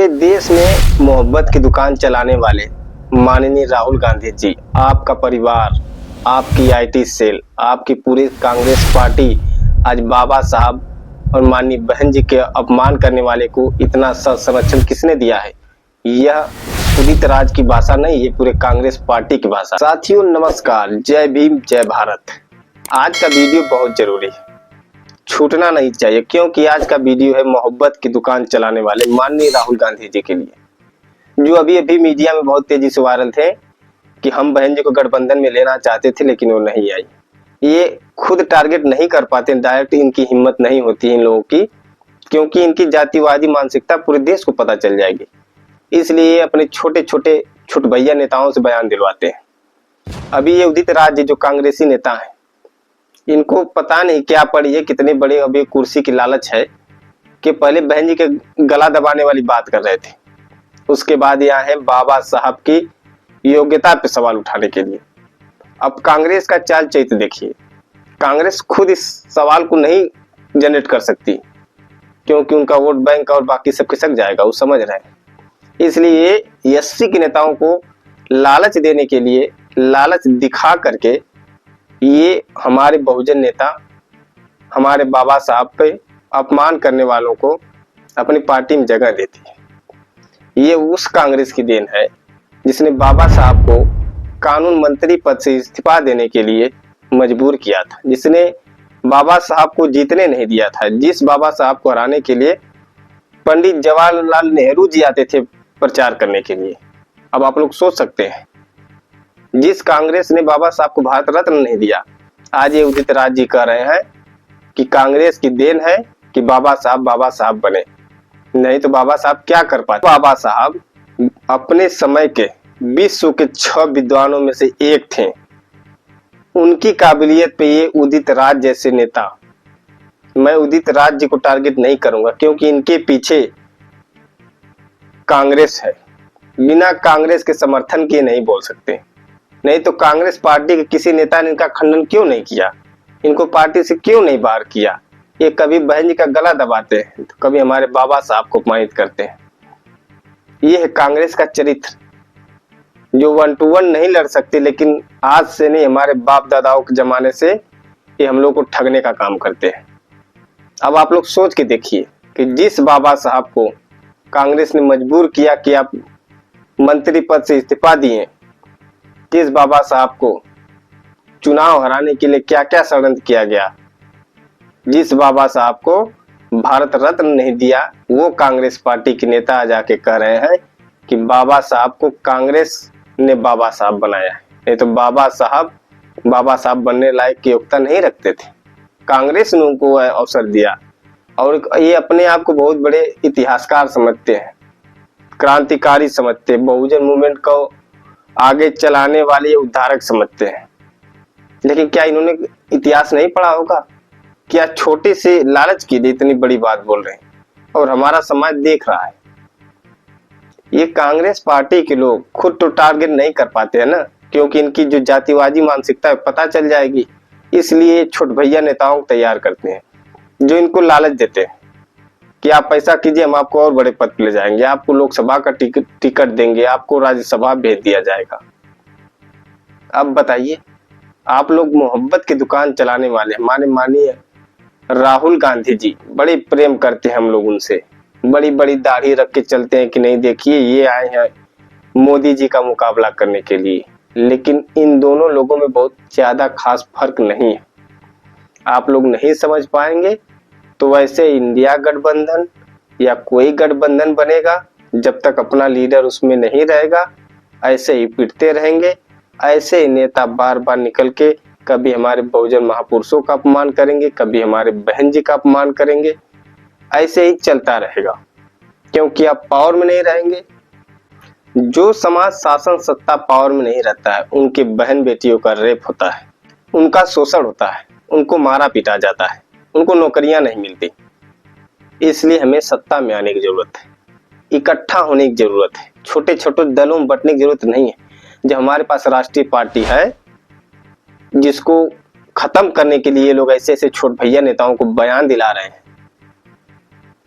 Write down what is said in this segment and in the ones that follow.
पूरे देश में मोहब्बत की दुकान चलाने वाले माननीय राहुल गांधी जी, आपका परिवार, आपकी आईटी सेल, आपकी पूरी कांग्रेस पार्टी आज बाबा साहब और माननीय बहन जी के अपमान करने वाले को इतना संरक्षण किसने दिया है? यह उदित राज की भाषा नहीं, ये पूरे कांग्रेस पार्टी की भाषा। साथियों नमस्कार, जय भीम, जय भारत। आज का वीडियो बहुत जरूरी है, छूटना नहीं चाहिए, क्योंकि आज का वीडियो है मोहब्बत की दुकान चलाने वाले माननीय राहुल गांधी जी के लिए, जो अभी अभी मीडिया में बहुत तेजी से वायरल थे कि हम बहन जी को गठबंधन में लेना चाहते थे लेकिन वो नहीं आई। ये खुद टारगेट नहीं कर पाते, डायरेक्ट इनकी हिम्मत नहीं होती है इन लोगों की, क्योंकि इनकी जातिवादी मानसिकता पूरे देश को पता चल जाएगी, इसलिए अपने छोटे छोटे छुट भैया नेताओं से बयान दिलवाते हैं। अभी ये उदित राज जी जो कांग्रेसी नेता है, इनको पता नहीं क्या पड़ी है, कितने बड़े अभी कुर्सी की लालच है कि पहले बहन जी के गला दबाने वाली बात कर रहे थे, उसके बाद यहाँ है बाबा साहब की योग्यता पे सवाल उठाने के लिए। अब कांग्रेस का चाल चरित्र देखिए, कांग्रेस खुद इस सवाल को नहीं जनरेट कर सकती, क्योंकि उनका वोट बैंक और बाकी सब खिसक जाएगा, वो समझ रहे हैं। इसलिए एससी के नेताओं को लालच देने के लिए, लालच दिखा करके ये हमारे बहुजन नेता, हमारे बाबा साहब पे अपमान करने वालों को अपनी पार्टी में जगह देती है। ये उस कांग्रेस की देन है जिसने बाबा साहब को कानून मंत्री पद से इस्तीफा देने के लिए मजबूर किया था, जिसने बाबा साहब को जीतने नहीं दिया था, जिस बाबा साहब को हराने के लिए पंडित जवाहरलाल नेहरू जी आते थे प्रचार करने के लिए। अब आप लोग सोच सकते हैं, जिस कांग्रेस ने बाबा साहब को भारत रत्न नहीं दिया, आज ये उदित राज जी कह रहे हैं कि कांग्रेस की देन है कि बाबा साहब बने, नहीं तो बाबा साहब क्या कर पाते। बाबा साहब अपने समय के विश्व के 6 विद्वानों में से एक थे, उनकी काबिलियत पे ये उदित राज जैसे नेता, मैं उदित राज जी को टारगेट नहीं करूंगा क्योंकि इनके पीछे कांग्रेस है, बिना कांग्रेस के समर्थन के नहीं बोल सकते। नहीं तो कांग्रेस पार्टी के किसी नेता ने इनका खंडन क्यों नहीं किया, इनको पार्टी से क्यों नहीं बाहर किया। ये कभी बहन जी का गला दबाते हैं तो कभी हमारे बाबा साहब को अपमानित करते हैं। ये है कांग्रेस का चरित्र, जो 1 to 1 नहीं लड़ सकते, लेकिन आज से नहीं, हमारे बाप दादाओं के जमाने से ये हम लोग को ठगने का काम करते हैं। अब आप लोग सोच के देखिए कि जिस बाबा साहब को कांग्रेस ने मजबूर किया कि आप मंत्री पद से इस्तीफा दिए, जिस बाबा साहब को चुनाव हराने के लिए क्या क्या षड्यंत्र किया गया, जिस बाबा साहब को भारत रत्न नहीं दिया, वो कांग्रेस पार्टी के नेता जाके कह रहे हैं कि बाबा साहब को कांग्रेस ने बाबा साहब बनाया है, नहीं तो बाबा साहब बनने लायक की योग्यता नहीं रखते थे, कांग्रेस ने उनको अवसर दिया। और ये अपने आप को बहुत बड़े इतिहासकार समझते हैं, क्रांतिकारी समझते हैं, बहुजन मूवमेंट को आगे चलाने वाले उद्धारक समझते हैं। लेकिन क्या इन्होंने इतिहास नहीं पढ़ा होगा? क्या छोटे से लालच के लिए इतनी बड़ी बात बोल रहे हैं? और हमारा समाज देख रहा है। ये कांग्रेस पार्टी के लोग खुद तो टारगेट नहीं कर पाते हैं ना, क्योंकि इनकी जो जातिवादी मानसिकता है पता चल जाएगी, इसलिए छोट भैया नेताओं को तैयार करते हैं, जो इनको लालच देते हैं कि आप पैसा कीजिए, हम आपको और बड़े पद पे ले जाएंगे, आपको लोकसभा का टिकट देंगे, आपको राज्यसभा भेज दिया जाएगा। अब बताइए, आप लोग मोहब्बत की दुकान चलाने वाले हमारे माननीय राहुल गांधी जी, बड़े प्रेम करते हैं हम लोग उनसे, बड़ी बड़ी दाढ़ी रख के चलते हैं कि नहीं देखिए ये आए हैं मोदी जी का मुकाबला करने के लिए, लेकिन इन दोनों लोगों में बहुत ज्यादा खास फर्क नहीं है। आप लोग नहीं समझ पाएंगे तो वैसे इंडिया गठबंधन या कोई गठबंधन बनेगा, जब तक अपना लीडर उसमें नहीं रहेगा ऐसे ही पिटते रहेंगे, ऐसे ही नेता बार बार निकल के कभी हमारे बहुजन महापुरुषों का अपमान करेंगे, कभी हमारे बहन जी का अपमान करेंगे, ऐसे ही चलता रहेगा, क्योंकि आप पावर में नहीं रहेंगे। जो समाज शासन सत्ता पावर में नहीं रहता है, उनके बहन बेटियों का रेप होता है, उनका शोषण होता है, उनको मारा पीटा जाता है, उनको नौकरियां नहीं मिलती। इसलिए हमें सत्ता में आने की जरूरत है, इकट्ठा होने की जरूरत है, छोटे छोटे दलों में बंटने की जरूरत नहीं है। जब हमारे पास राष्ट्रीय पार्टी है जिसको खत्म करने के लिए लोग ऐसे ऐसे छोट भैया नेताओं को बयान दिला रहे हैं,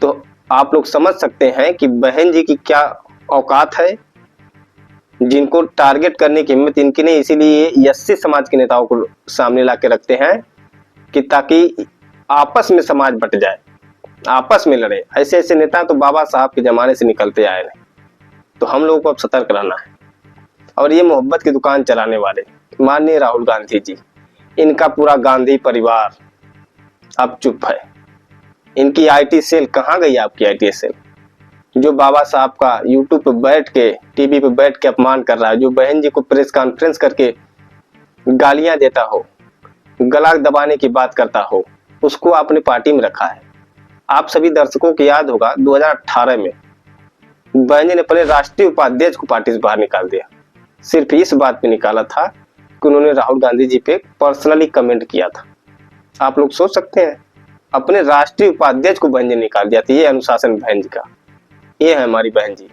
तो आप लोग समझ सकते हैं कि बहन जी की क्या औकात है, जिनको टारगेट करने की हिम्मत इनकी नहीं। इसीलिए एससी समाज के नेताओं को सामने ला के रखते हैं कि ताकि आपस में समाज बट जाए, आपस में लड़े। ऐसे ऐसे नेता तो बाबा साहब के जमाने से निकलते आए हैं। तो हम लोगों को अब सतर्क रहना है। और ये मोहब्बत की दुकान चलाने वाले माननीय राहुल गांधी जी, इनका पूरा गांधी परिवार अब चुप है। इनकी आईटी सेल कहाँ गई? आपकी आईटी सेल जो बाबा साहब का यूट्यूब पे बैठ के, टीवी पे बैठ के अपमान कर रहा है, जो बहन जी को प्रेस कॉन्फ्रेंस करके गालियां देता हो, गला दबाने की बात करता हो, उसको आपने पार्टी में रखा है। आप सभी दर्शकों को याद होगा 2018 में बहन जी ने अपने राष्ट्रीय उपाध्यक्ष को पार्टी से बाहर निकाल दिया। सिर्फ इस बात पे निकाला था कि उन्होंने राहुल गांधी जी पे पर्सनली कमेंट किया था। आप लोग सोच सकते हैं, अपने राष्ट्रीय उपाध्यक्ष को बहन जी निकाल दिया था। ये अनुशासन बहन जी का, ये है हमारी बहन जी।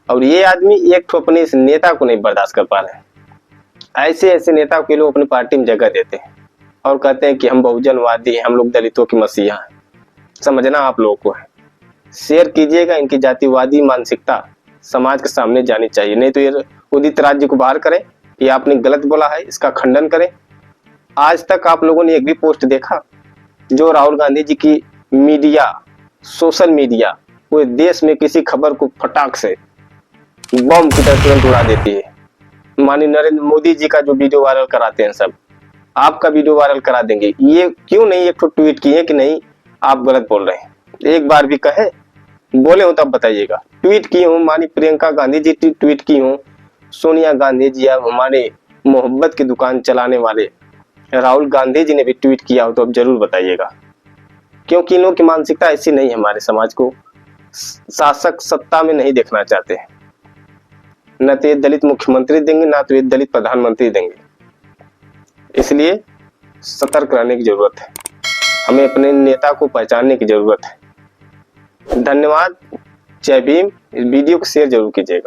और ये आदमी एक ठो अपने इस नेता को नहीं बर्दाश्त कर पा रहे हैं। ऐसे ऐसे नेता के लोग अपनी पार्टी में जगह देते हैं और कहते हैं कि हम बहुजनवादी हैं, हम लोग दलितों की मसीहा हैं। समझना आप लोगों को है। शेयर कीजिएगा, इनकी जातिवादी मानसिकता समाज के सामने जानी चाहिए। नहीं तो ये उदित राज जी को बाहर करें, ये आपने गलत बोला है इसका खंडन करें। आज तक आप लोगों ने एक भी पोस्ट देखा जो राहुल गांधी जी की मीडिया, सोशल मीडिया पूरे देश में किसी खबर को फटाक से बम की तरह तुरंत उड़ा देती है? माननीय नरेंद्र मोदी जी का जो वीडियो वायरल कराते हैं, सब आपका वीडियो वायरल करा देंगे। ये क्यों नहीं एक तो ट्वीट किए कि नहीं आप गलत बोल रहे हैं? एक बार भी कहे, बोले हो तब बताइएगा। ट्वीट की हूँ, माननीय प्रियंका गांधी जी ट्वीट की हूँ, सोनिया गांधी जी, अब हमारे मोहब्बत की दुकान चलाने वाले राहुल गांधी जी ने भी ट्वीट किया हो तो अब जरूर बताइएगा। क्योंकि इन लोगों की मानसिकता ऐसी नहीं है। हमारे समाज को शासक सत्ता में नहीं देखना चाहते हैं। न तो ये दलित मुख्यमंत्री देंगे, ना तो ये दलित प्रधानमंत्री देंगे। इसलिए सतर्क रहने की जरूरत है। हमें अपने नेता को पहचानने की जरूरत है। धन्यवाद। जय भीम। इस वीडियो को शेयर जरूर कीजिएगा।